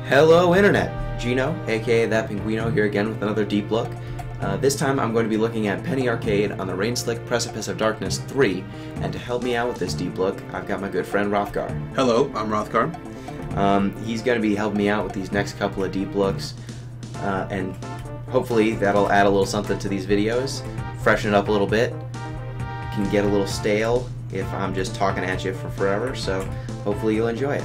Hello Internet! Gino, aka That Pinguino, here again with another deep look. This time I'm going to be looking at Penny Arcade on the Rain-Slick Precipice of Darkness 3, and to help me out with this deep look, I've got my good friend Rothgar. Hello, I'm Rothgar. He's going to be helping me out with these next couple of deep looks, and hopefully that'll add a little something to these videos, freshen it up a little bit. Can get a little stale if I'm just talking at you for forever, so hopefully you'll enjoy it.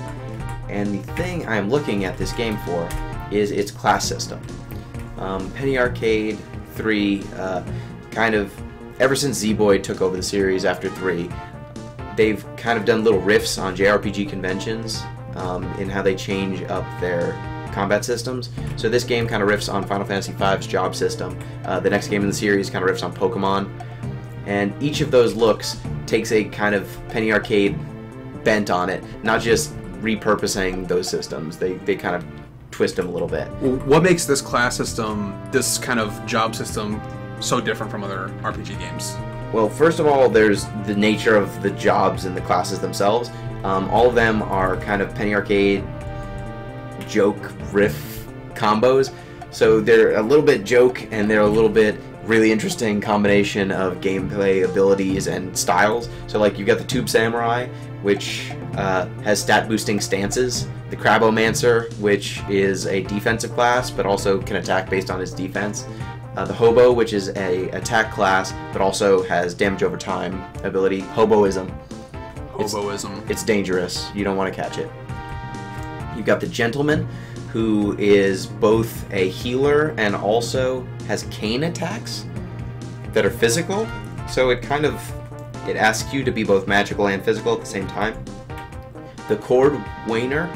And the thing I'm looking at this game for is its class system. Penny Arcade 3, kind of, ever since Z-Boy took over the series after 3, they've kind of done little riffs on JRPG conventions in how they change up their combat systems. So this game kind of riffs on Final Fantasy V's job system. The next game in the series kind of riffs on Pokemon. And each of those looks takes a kind of Penny Arcade bent on it, not just repurposing those systems. They kind of twist them a little bit. What makes this class system, this kind of job system, so different from other RPG games? Well, first of all, there's the nature of the jobs and the classes themselves. All of them are kind of Penny Arcade joke riff combos. So they're a little bit joke and they're a little bit really interesting combination of gameplay abilities and styles. So like you've got the Tube Samurai, which has stat boosting stances, the Crabomancer, which is a defensive class but also can attack based on his defense, the Hobo, which is a attack class but also has damage over time ability. Hoboism. It's dangerous. You don't want to catch it. You've got the Gentleman, who is both a healer and also has cane attacks that are physical. So it asks you to be both magical and physical at the same time. The Cord Wainer,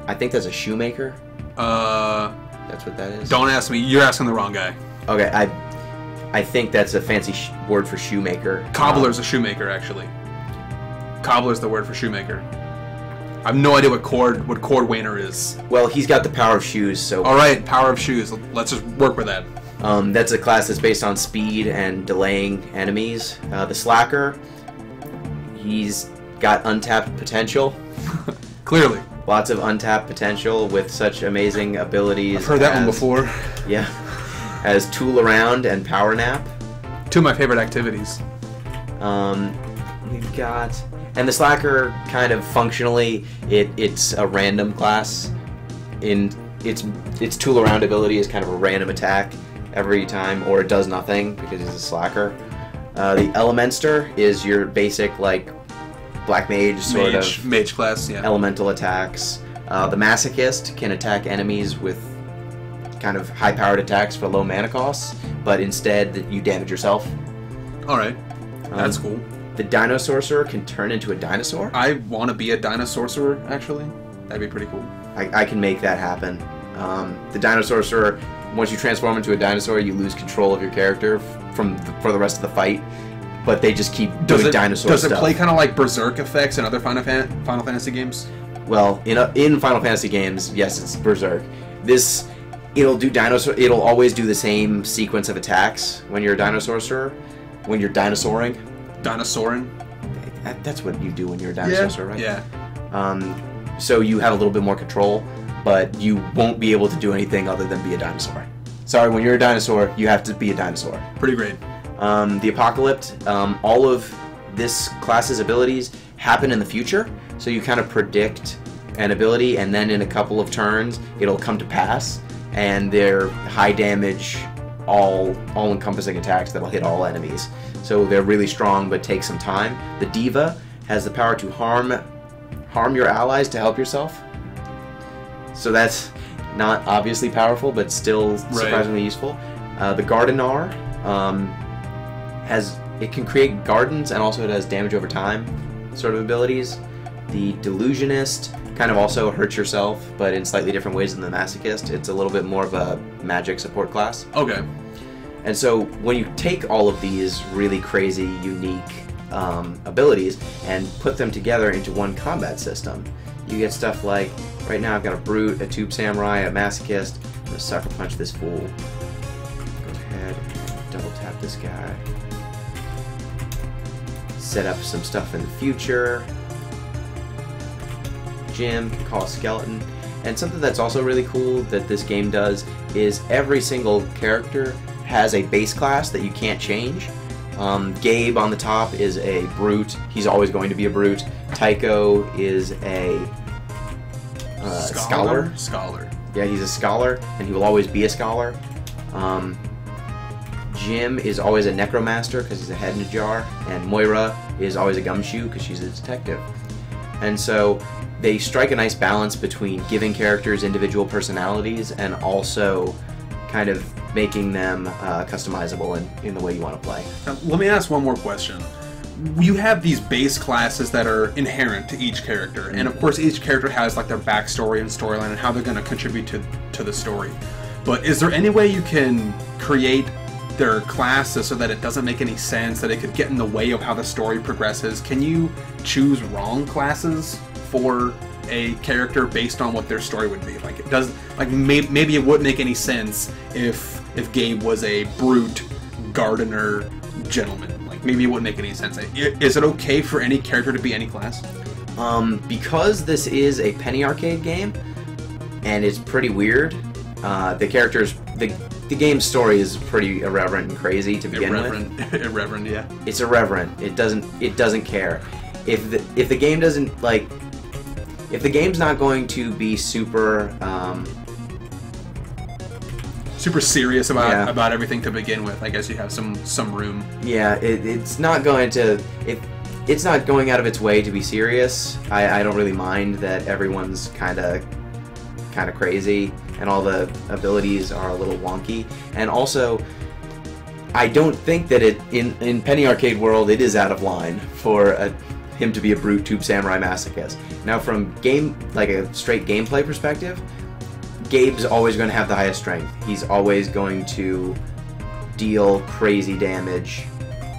I think that's a shoemaker. That's what that is. Don't ask me. You're asking the wrong guy. Okay, I think that's a fancy word for shoemaker. Cobbler's a shoemaker, actually. Cobbler's the word for shoemaker. I have no idea what Cord Wainer is. Well, he's got the power of shoes, so... Alright, power of shoes. Let's just work with that. That's a class that's based on speed and delaying enemies. The Slacker, he's got untapped potential. Clearly. Lots of untapped potential with such amazing abilities. I've heard that one before. Yeah. As Tool Around and Power Nap. Two of my favorite activities. We've got... And the Slacker, kind of functionally, it's a random class. Its Tool Around ability is kind of a random attack every time, or it does nothing because he's a Slacker. The Elementor is your basic, like, Black Mage sort of mage class, yeah. Elemental attacks. The Masochist can attack enemies with kind of high-powered attacks for low mana costs, but instead you damage yourself. Alright, that's cool. The Dino Sorcerer can turn into a dinosaur. I want to be a Dino Sorcerer, actually. That'd be pretty cool. I can make that happen. The Dino Sorcerer, once you transform into a dinosaur, you lose control of your character for the rest of the fight. But they just keep doing dinosaur stuff. Does it play kind of like Berserk effects in other Final Fantasy games? Well, in Final Fantasy games, yes, it's Berserk. It'll always do the same sequence of attacks when you're a Dino Sorcerer, when you're dinosauring. Dinosauring? That's what you do when you're a dinosaur, right? Yeah. So you have a little bit more control, but you won't be able to do anything other than be a dinosaur. Sorry, when you're a dinosaur, you have to be a dinosaur. Pretty great. The Apocalypse, all of this class's abilities happen in the future, so you kind of predict an ability, and then in a couple of turns, it'll come to pass, and they're high damage, all-encompassing attacks that'll hit all enemies. So they're really strong, but take some time. The Diva has the power to harm your allies to help yourself. So that's not obviously powerful, but still surprisingly useful. The Gardenar it can create gardens, and also it has damage over time sort of abilities. The Delusionist kind of also hurts yourself, but in slightly different ways than the Masochist. It's a little bit more of a magic support class. Okay. And so when you take all of these really crazy, unique abilities and put them together into one combat system, you get stuff like, right now I've got a Brute, a Tube Samurai, a Masochist. I'm going to Sucker Punch this fool. Go ahead and double tap this guy. Set up some stuff in the future. Jim can call a skeleton. And something that's also really cool that this game does is every single character has a base class that you can't change. Gabe on the top is a brute. He's always going to be a brute. Tycho is a scholar. Yeah, he's a scholar, and he will always be a scholar. Jim is always a necromancer because he's a head in a jar, and Moira is always a gumshoe because she's a detective. And so they strike a nice balance between giving characters individual personalities and also kind of making them customizable in the way you want to play. Now, let me ask one more question. You have these base classes that are inherent to each character, and of course each character has like their backstory and storyline and how they're going to contribute to the story. But is there any way you can create their classes so that it doesn't make any sense, that it could get in the way of how the story progresses? Can you choose wrong classes for a character based on what their story would be? Like, it does, like maybe it wouldn't make any sense if Gabe was a brute gardener gentleman. Like, maybe it wouldn't make any sense. Is it okay for any character to be any class? Because this is a penny arcade game and it's pretty weird, the characters, the game's story is pretty irreverent and crazy to begin with. Irreverent, yeah. It's irreverent. It doesn't care. If the game doesn't like, if the game's not going to be super super serious about everything to begin with, I guess you have some room. Yeah, it's not going to. It's not going out of its way to be serious. I don't really mind that everyone's kind of crazy and all the abilities are a little wonky. And also, I don't think that in Penny Arcade World it is out of line for him to be a brute tube samurai masochist. Now, from a straight gameplay perspective, Gabe's always going to have the highest strength. He's always going to deal crazy damage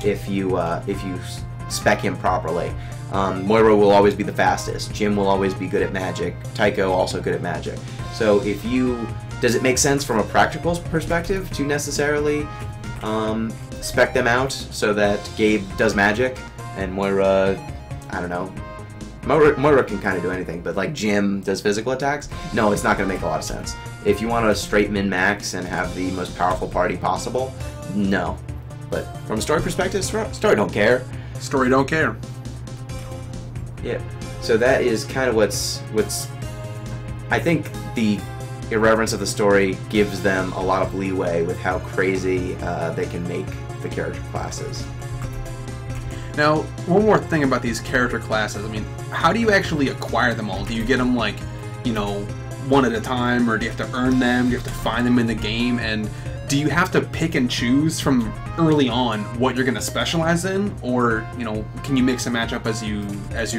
if you spec him properly. Moira will always be the fastest. Jim will always be good at magic. Tycho also good at magic. So does it make sense from a practical perspective to necessarily spec them out so that Gabe does magic and Moira, I don't know, Moira can kind of do anything, but like Jim does physical attacks? No, it's not going to make a lot of sense. If you want to straight min-max and have the most powerful party possible, no. But from a story perspective, story don't care. Story don't care. Yeah. So that is kind of what's I think the irreverence of the story gives them a lot of leeway with how crazy they can make the character classes. Now, one more thing about these character classes. I mean, how do you actually acquire them all? Do you get them, like, you know, one at a time, or do you have to earn them? Do you have to find them in the game? And do you have to pick and choose from early on what you're going to specialize in? Or, you know, can you mix and match up as you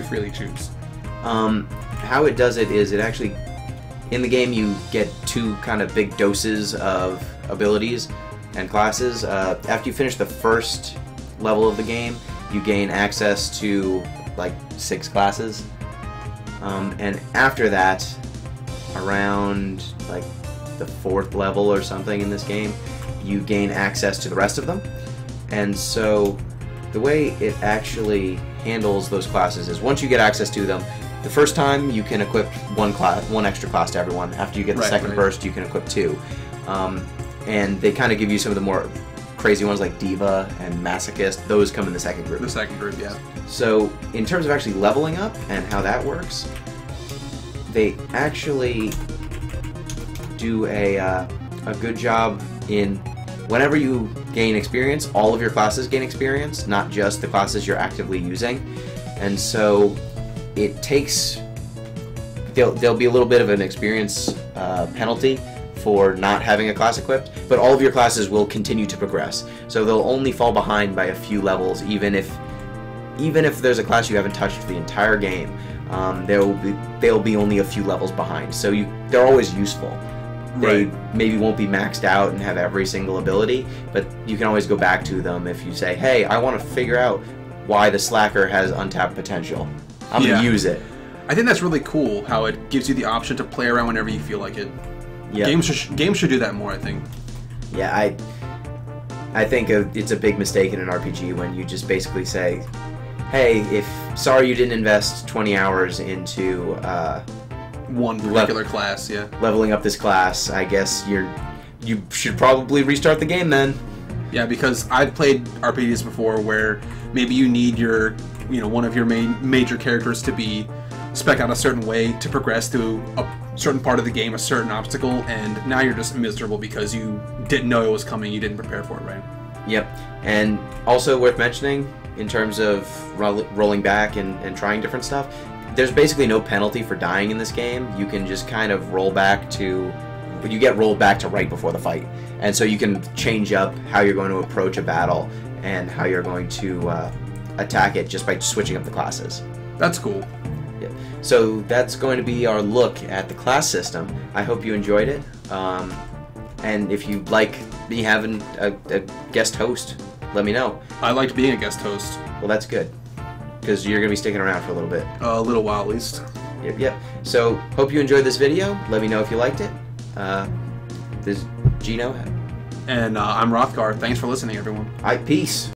freely choose? How it does it is it actually, in the game you get two kind of big doses of abilities and classes. After you finish the first level of the game, you gain access to like 6 classes, and after that, around like the 4th level or something in this game, you gain access to the rest of them. And so the way it actually handles those classes is once you get access to them, the first time you can equip one extra class to everyone. After you get the second burst, you can equip 2, and they kind of give you some of the more crazy ones like Diva and Masochist. Those come in the second group. The second group, yeah. So in terms of actually leveling up and how that works, they actually do a good job in whenever you gain experience, all of your classes gain experience, not just the classes you're actively using. And so it takes, there'll be a little bit of an experience penalty for not having a class equipped, but all of your classes will continue to progress. So they'll only fall behind by a few levels, even if there's a class you haven't touched the entire game. They'll be only a few levels behind. So they're always useful. They maybe won't be maxed out and have every single ability, but you can always go back to them if you say, hey, I want to figure out why the Slacker has untapped potential. I'm going to use it. I think that's really cool how it gives you the option to play around whenever you feel like it. Yeah. Games should do that more, I think. Yeah, I think it's a big mistake in an RPG when you just basically say, hey, sorry you didn't invest 20 hours into one particular class. Yeah. Leveling up this class, I guess you should probably restart the game then. Yeah, because I've played RPGs before where maybe you need your, one of your major characters to be spec out a certain way to progress through a certain part of the game, a certain obstacle, and now you're just miserable because you didn't know it was coming, you didn't prepare for it, right? Yep. And also worth mentioning, in terms of rolling back and trying different stuff, there's basically no penalty for dying in this game. You can just kind of roll back to... you get rolled back to right before the fight. And so you can change up how you're going to approach a battle and how you're going to attack it just by switching up the classes. That's cool. Yeah. So that's going to be our look at the class system. I hope you enjoyed it. And if you'd like me having a guest host, let me know. I liked being a guest host. Well, that's good, because you're going to be sticking around for a little bit. A little while, at least. Yep. So, hope you enjoyed this video. Let me know if you liked it. This is Gino. And I'm Rothgar. Thanks for listening, everyone. Peace.